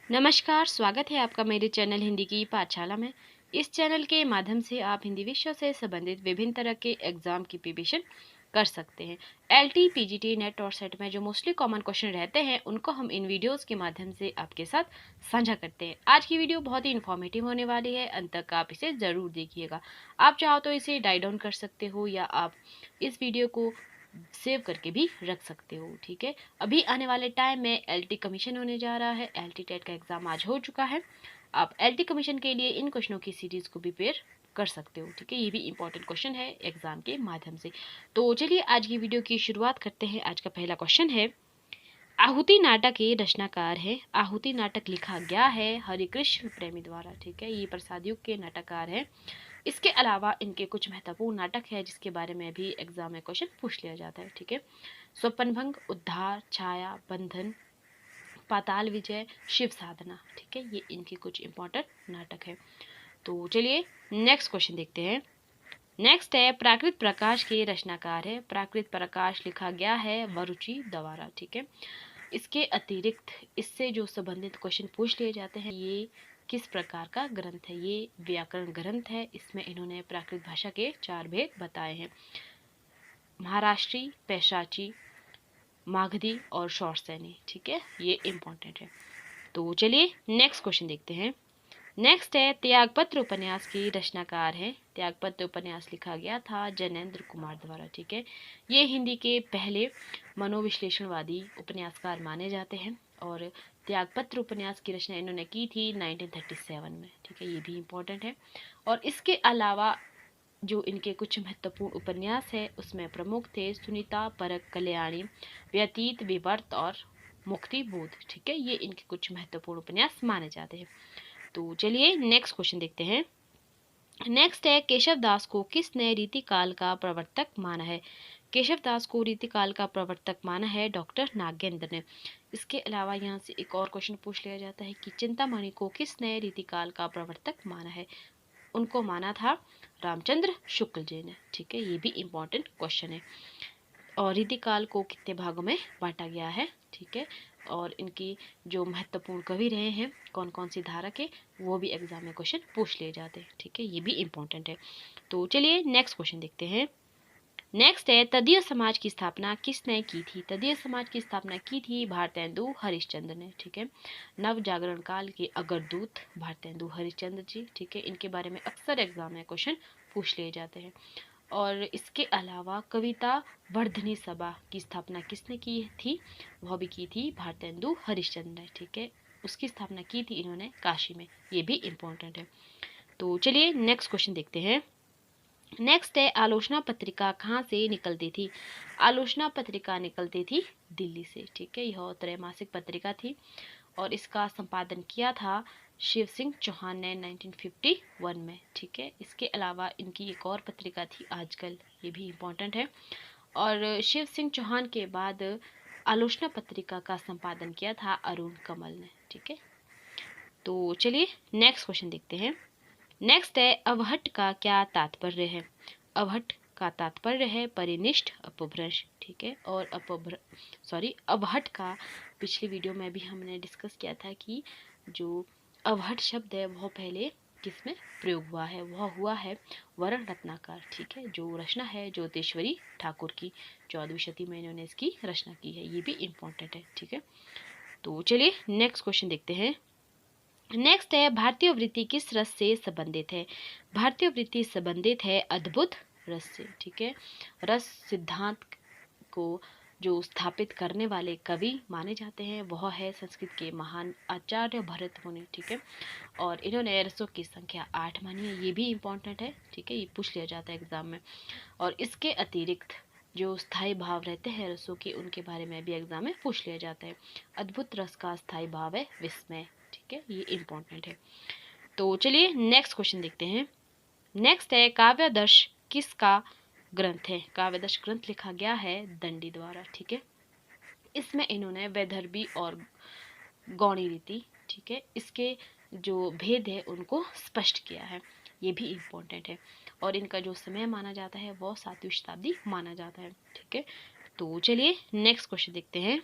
नमस्कार, स्वागत है आपका मेरे चैनल हिंदी की पाठशाला में। इस चैनल के माध्यम से आप हिंदी विषयों से संबंधित विभिन्न तरह के एग्जाम की प्रिपरेशन कर सकते हैं। एलटी, पीजीटी, नेट और सेट में जो मोस्टली कॉमन क्वेश्चन रहते हैं उनको हम इन वीडियोस के माध्यम से आपके साथ साझा करते हैं। आज की वीडियो बहुत ही इन्फॉर्मेटिव होने वाली है, अंत तक आप इसे ज़रूर देखिएगा। आप चाहो तो इसे डाइट डाउन कर सकते हो या आप इस वीडियो को सेव करके भी रख सकते हो। ठीक है, अभी आने वाले टाइम में एलटी कमीशन होने जा रहा है। एलटी टेट का एग्जाम आज हो चुका है। आप एलटी कमीशन के लिए इन क्वेश्चनों की सीरीज को प्रिपेयर कर सकते हो। ठीक है, ये भी इंपॉर्टेंट क्वेश्चन है एग्जाम के माध्यम से। तो चलिए आज की वीडियो की शुरुआत करते हैं। आज का पहला क्वेश्चन है, आहुति नाटक के रचनाकार है। आहुति नाटक लिखा गया है हरिकृष्ण प्रेमी द्वारा। ठीक है, ये प्रसाद युग के नाटककार हैं। इसके अलावा इनके कुछ महत्वपूर्ण नाटक है जिसके बारे में भी एग्जाम में क्वेश्चन पूछ लिया जाता है। ठीक है, स्वप्नभंग, उद्धार, छाया, बंधन, पाताल विजय, शिव साधना। ठीक है, ये इनके कुछ इंपॉर्टेंट नाटक है। तो चलिए नेक्स्ट क्वेश्चन देखते हैं। नेक्स्ट है, प्राकृत प्रकाश के रचनाकार है। प्राकृत प्रकाश लिखा गया है वरुचि द्वारा। ठीक है, इसके अतिरिक्त इससे जो संबंधित क्वेश्चन पूछ लिए जाते हैं, ये किस प्रकार का ग्रंथ है? ये व्याकरण ग्रंथ है। इसमें इन्होंने प्राकृत भाषा के 4 भेद बताए हैं, महाराष्ट्री, पैशाची, मागधी और शौरसेनी। ठीक है, ये इंपॉर्टेंट है। तो चलिए नेक्स्ट क्वेश्चन देखते हैं। नेक्स्ट है, त्यागपत्र उपन्यास की रचनाकार है। त्यागपत्र उपन्यास लिखा गया था जैनेन्द्र कुमार द्वारा। ठीक है, ये हिंदी के पहले मनोविश्लेषणवादी उपन्यासकार माने जाते हैं और त्यागपत्र उपन्यास की रचना इन्होंने की थी 1937 में। ठीक है, ये भी इम्पोर्टेंट है। और इसके अलावा जो इनके कुछ महत्वपूर्ण उपन्यास है उसमें प्रमुख थे सुनीता, परख, कल्याणी, व्यतीत, विवर्त और मुक्ति बोध। ठीक है, ये इनके कुछ महत्वपूर्ण उपन्यास माने जाते हैं। तो चलिए नेक्स्ट क्वेश्चन देखते हैं। नेक्स्ट है, केशव दास को किसने रीतिकाल का प्रवर्तक माना है? केशव दास को रीतिकाल का प्रवर्तक माना है डॉक्टर नागेंद्र ने। इसके अलावा यहाँ से एक और क्वेश्चन पूछ लिया जाता है कि चिंतामणि को किसने रीतिकाल का प्रवर्तक माना है? उनको माना था रामचंद्र शुक्ल जी ने। ठीक है, ये भी इम्पोर्टेंट क्वेश्चन है। और रीतिकाल को कितने भागों में बांटा गया है? ठीक है, और इनकी जो महत्वपूर्ण कवि रहे हैं, कौन कौन सी धारक है, वो भी एग्जाम में क्वेश्चन पूछ लिए जाते हैं। ठीक है, ये भी इम्पोर्टेंट है। तो चलिए नेक्स्ट क्वेश्चन देखते हैं। नेक्स्ट है, तदीय समाज की स्थापना किसने की थी? तदीय समाज की स्थापना की थी भारतेंदु हरिश्चंद्र ने। ठीक है, नव जागरण काल के अग्रदूत भारतेंदु हरिश्चंद्र जी। ठीक है, इनके बारे में अक्सर एग्जाम में क्वेश्चन पूछ लिए जाते हैं। और इसके अलावा कविता वर्धनी सभा की स्थापना किसने की थी? वह भी की थी भारतेंदु हरिश्चंद्र ने। ठीक है, उसकी स्थापना की थी इन्होंने काशी में। ये भी इम्पोर्टेंट है। तो चलिए नेक्स्ट क्वेश्चन देखते हैं। नेक्स्ट है, आलोचना पत्रिका कहाँ से निकलती थी? आलोचना पत्रिका निकलती थी दिल्ली से। ठीक है, यह त्रैमासिक पत्रिका थी और इसका संपादन किया था शिव सिंह चौहान ने 1951 में। ठीक है, इसके अलावा इनकी एक और पत्रिका थी आजकल, ये भी इम्पोर्टेंट है। और शिव सिंह चौहान के बाद आलोचना पत्रिका का संपादन किया था अरुण कमल ने। ठीक है, तो चलिए नेक्स्ट क्वेश्चन देखते हैं। नेक्स्ट है, अवहट का क्या तात्पर्य है? अवहट का तात्पर्य है परिनिष्ठ, अपभ्रंश। ठीक है, और अवहट का पिछली वीडियो में भी हमने डिस्कस किया था कि जो अवहट शब्द है वह पहले किसमें प्रयोग हुआ है? वह हुआ है वरण रत्नाकर। ठीक है, जो रचना है ज्योतिश्वरी ठाकुर की, 14वीं शती में इन्होंने इसकी रचना की है। ये भी इम्पोर्टेंट है। ठीक है, तो चलिए नेक्स्ट क्वेश्चन देखते हैं। नेक्स्ट है, भारतीय वृत्ति किस रस से संबंधित है? भारतीय वृत्ति संबंधित है अद्भुत रस से। ठीक है, रस सिद्धांत को जो स्थापित करने वाले कवि माने जाते हैं वह है संस्कृत के महान आचार्य भरत मुनि। ठीक है, और इन्होंने रसों की संख्या 8 मानी है। ये भी इम्पोर्टेंट है। ठीक है, ये पूछ लिया जाता है एग्जाम में। और इसके अतिरिक्त जो स्थायी भाव रहते हैं रसों के, उनके बारे में भी एग्जाम में पूछ लिया जाता है। अद्भुत रस का स्थायी भाव है विस्मय। ठीक है, ये इम्पोर्टेंट है। तो चलिए नेक्स्ट क्वेश्चन देखते हैं। नेक्स्ट है, काव्यादर्श किसका ग्रंथ है? काव्यादर्श ग्रंथ लिखा गया है दंडी द्वारा। ठीक है, इसमें इन्होंने वैदर्भी और गौणी रीति, ठीक है, इसके जो भेद है उनको स्पष्ट किया है। ये भी इम्पोर्टेंट है। और इनका जो समय माना जाता है वो 7वीं शताब्दी माना जाता है। ठीक है, तो चलिए नेक्स्ट क्वेश्चन देखते हैं।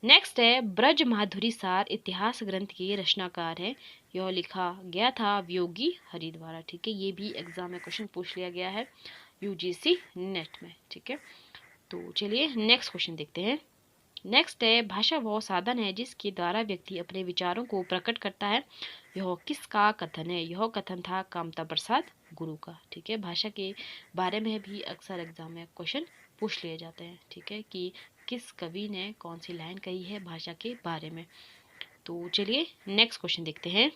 नेक्स्ट है ब्रज माधुरी सार इतिहास ग्रंथ के रचनाकार है। यह लिखा गया था योगी हरि द्वारा। ठीक है, ये भी एग्जाम में क्वेश्चन पूछ लिया गया है यूजीसी नेट में। ठीक है, तो चलिए नेक्स्ट क्वेश्चन देखते हैं। नेक्स्ट है भाषा वह साधन है जिसके द्वारा व्यक्ति अपने विचारों को प्रकट करता है। यह किसका कथन है? यह कथन था कामता प्रसाद गुरु का। ठीक है, भाषा के बारे में भी अक्सर एग्जाम में क्वेश्चन पूछ लिए जाते हैं। ठीक है, कि किस कवि ने कौन सी लाइन कही है भाषा के बारे में। तो चलिए नेक्स्ट क्वेश्चन देखते हैं।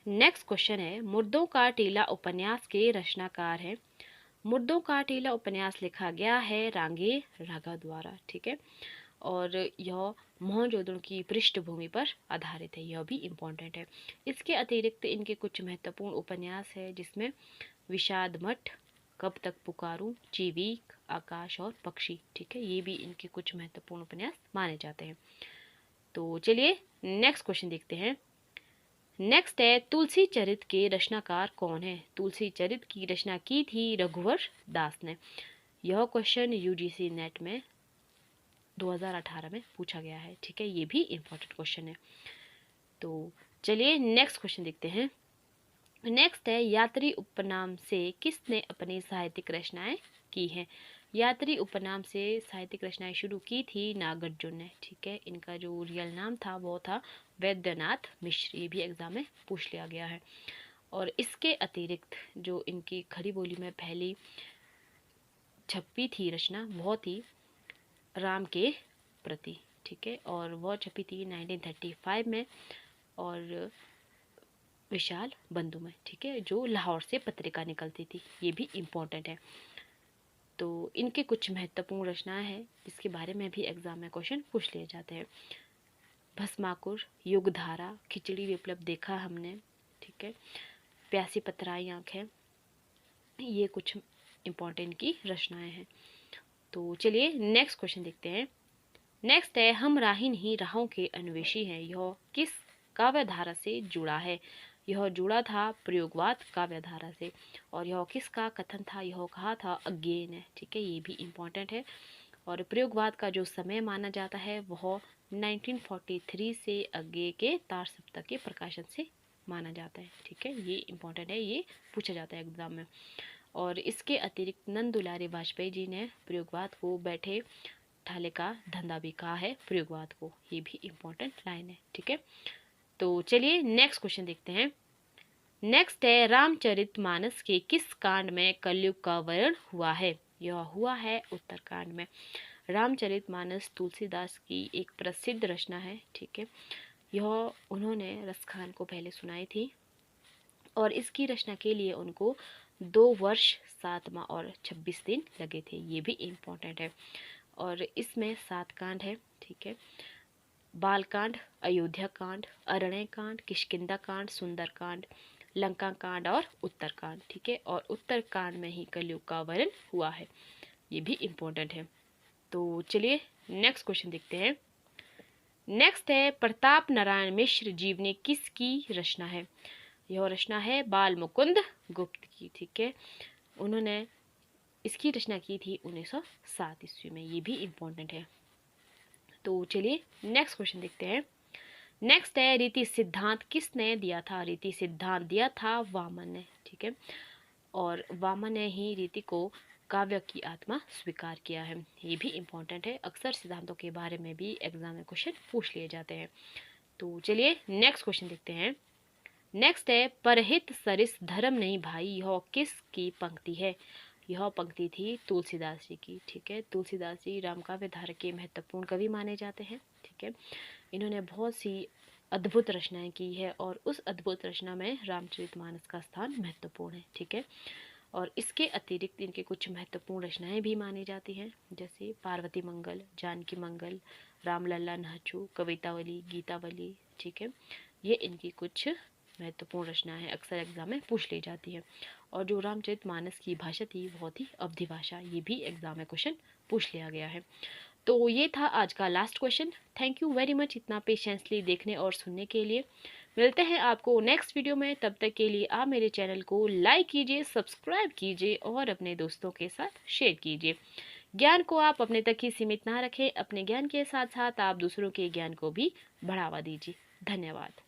नेक्स्ट क्वेश्चन है मुर्दों का टीला उपन्यास के रचनाकार है। मुर्दों का टीला उपन्यास लिखा गया है रांगे रागा द्वारा। ठीक है, और यह मोहनजोदड़ो की पृष्ठभूमि पर आधारित है। यह भी इम्पोर्टेंट है। इसके अतिरिक्त इनके कुछ महत्वपूर्ण उपन्यास है जिसमें विषाद मठ, कब तक पुकारूं, जीवीक, आकाश और पक्षी। ठीक है, ये भी इनके कुछ महत्वपूर्ण उपन्यास माने जाते हैं। तो चलिए नेक्स्ट क्वेश्चन देखते हैं। नेक्स्ट है तुलसी चरित के रचनाकार कौन है? तुलसी चरित की रचना की थी रघुवर दास ने। यह क्वेश्चन यूजीसी नेट में 2018 में पूछा गया है। ठीक है, ये भी इम्पोर्टेंट क्वेश्चन है। तो चलिए नेक्स्ट क्वेश्चन देखते हैं। नेक्स्ट है यात्री उपनाम से किसने अपनी साहित्यिक रचनाएं की हैं? यात्री उपनाम से साहित्यिक रचनाएं शुरू की थी नागार्जुन ने। ठीक है, इनका जो रियल नाम था वो था वैद्यनाथ मिश्र। ये भी एग्जाम में पूछ लिया गया है। और इसके अतिरिक्त जो इनकी खड़ी बोली में पहली छपी थी रचना वो थी राम के प्रति। ठीक है, और वह छपी थी 1935 में और विशाल बंधु में। ठीक है, जो लाहौर से पत्रिका निकलती थी। ये भी इम्पोर्टेंट है। तो इनके कुछ महत्वपूर्ण रचनाएं हैं जिसके बारे में भी एग्जाम में क्वेश्चन पूछ लिए जाते हैं। भस्माकुर, युगधारा, खिचड़ी विप्लव देखा हमने। ठीक है, प्यासी पतराई आंखें, ये कुछ इम्पोर्टेंट की रचनाएं हैं। तो चलिए नेक्स्ट क्वेश्चन देखते हैं। नेक्स्ट है हम राही नहीं राहों के अन्वेषी हैं। यह किस काव्यधारा से जुड़ा है? यह जुड़ा था प्रयोगवाद काव्यधारा से। और यह किसका कथन था? यह कहा था अज्ञेय ने। ठीक है, ये भी इम्पोर्टेंट है। और प्रयोगवाद का जो समय माना जाता है वह 1943 से अज्ञेय के तार सप्ताह के प्रकाशन से माना जाता है। ठीक है, ये इम्पोर्टेंट है, ये पूछा जाता है एग्जाम में। और इसके अतिरिक्त नंद दुलारी वाजपेयी जी ने प्रयोगवाद को बैठे ठाले का धंधा भी कहा है प्रयोगवाद को। ये भी इम्पोर्टेंट लाइन है। ठीक है, तो चलिए नेक्स्ट क्वेश्चन देखते हैं। नेक्स्ट है रामचरितमानस के किस कांड में कलयुग का वर्णन हुआ है? यह हुआ है उत्तरकांड में। रामचरितमानस तुलसीदास की एक प्रसिद्ध रचना है। ठीक है, यह उन्होंने रसखान को पहले सुनाई थी और इसकी रचना के लिए उनको 2 वर्ष 7 माह और 26 दिन लगे थे। ये भी इम्पोर्टेंट है। और इसमें 7 कांड है। ठीक है, बालकांड, अयोध्या कांड, अरण्य कांड, किष्किंधा कांड, सुंदर कांड, लंका कांड और उत्तरकांड। ठीक है, और उत्तरकांड में ही कलयुग का वर्णन हुआ है। ये भी इम्पोर्टेंट है। तो चलिए नेक्स्ट क्वेश्चन देखते हैं। नेक्स्ट है प्रताप नारायण मिश्र जीवनी किसकी रचना है? यह रचना है बाल मुकुंद गुप्त की। ठीक है, उन्होंने इसकी रचना की थी 1907 ईस्वी में। ये भी इम्पोर्टेंट है। तो चलिए नेक्स्ट क्वेश्चन देखते हैं। नेक्स्ट है रीति सिद्धांत किसने दिया था? रीति सिद्धांत दिया था वामन ने। ठीक है, और वामन ने ही रीति को काव्य की आत्मा स्वीकार किया है। ये भी इम्पोर्टेंट है। अक्सर सिद्धांतों के बारे में भी एग्जाम में क्वेश्चन पूछ लिए जाते हैं। तो चलिए नेक्स्ट क्वेश्चन देखते हैं। नेक्स्ट है परहित सरिस धर्म नहीं भाई, यह किसकी पंक्ति है? यह पंक्ति थी तुलसीदास जी की। ठीक है, तुलसीदास जी राम काव्य धारा के महत्वपूर्ण कवि माने जाते हैं। ठीक है, इन्होंने बहुत सी अद्भुत रचनाएं की है और उस अद्भुत रचना में रामचरितमानस का स्थान महत्वपूर्ण है। ठीक है, और इसके अतिरिक्त इनके कुछ महत्वपूर्ण रचनाएं भी मानी जाती हैं जैसे पार्वती मंगल, जानकी मंगल, रामलला नहचू, कवितावली, गीतावली। ठीक है, ये इनकी कुछ महत्वपूर्ण रचनाएं हैं, अक्सर एग्जाम में पूछ ली जाती है। और जो रामचरितमानस की भाषा थी वो थी अवधी भाषा। ये भी एग्जाम में क्वेश्चन पूछ लिया गया है। तो ये था आज का last question. Thank you very much इतना पेशेंसली देखने और सुनने के लिए। मिलते हैं आपको नेक्स्ट वीडियो में। तब तक के लिए आप मेरे चैनल को लाइक कीजिए, सब्सक्राइब कीजिए और अपने दोस्तों के साथ शेयर कीजिए। ज्ञान को आप अपने तक ही सीमित ना रखें, अपने ज्ञान के साथ साथ आप दूसरों के ज्ञान को भी बढ़ावा दीजिए। धन्यवाद।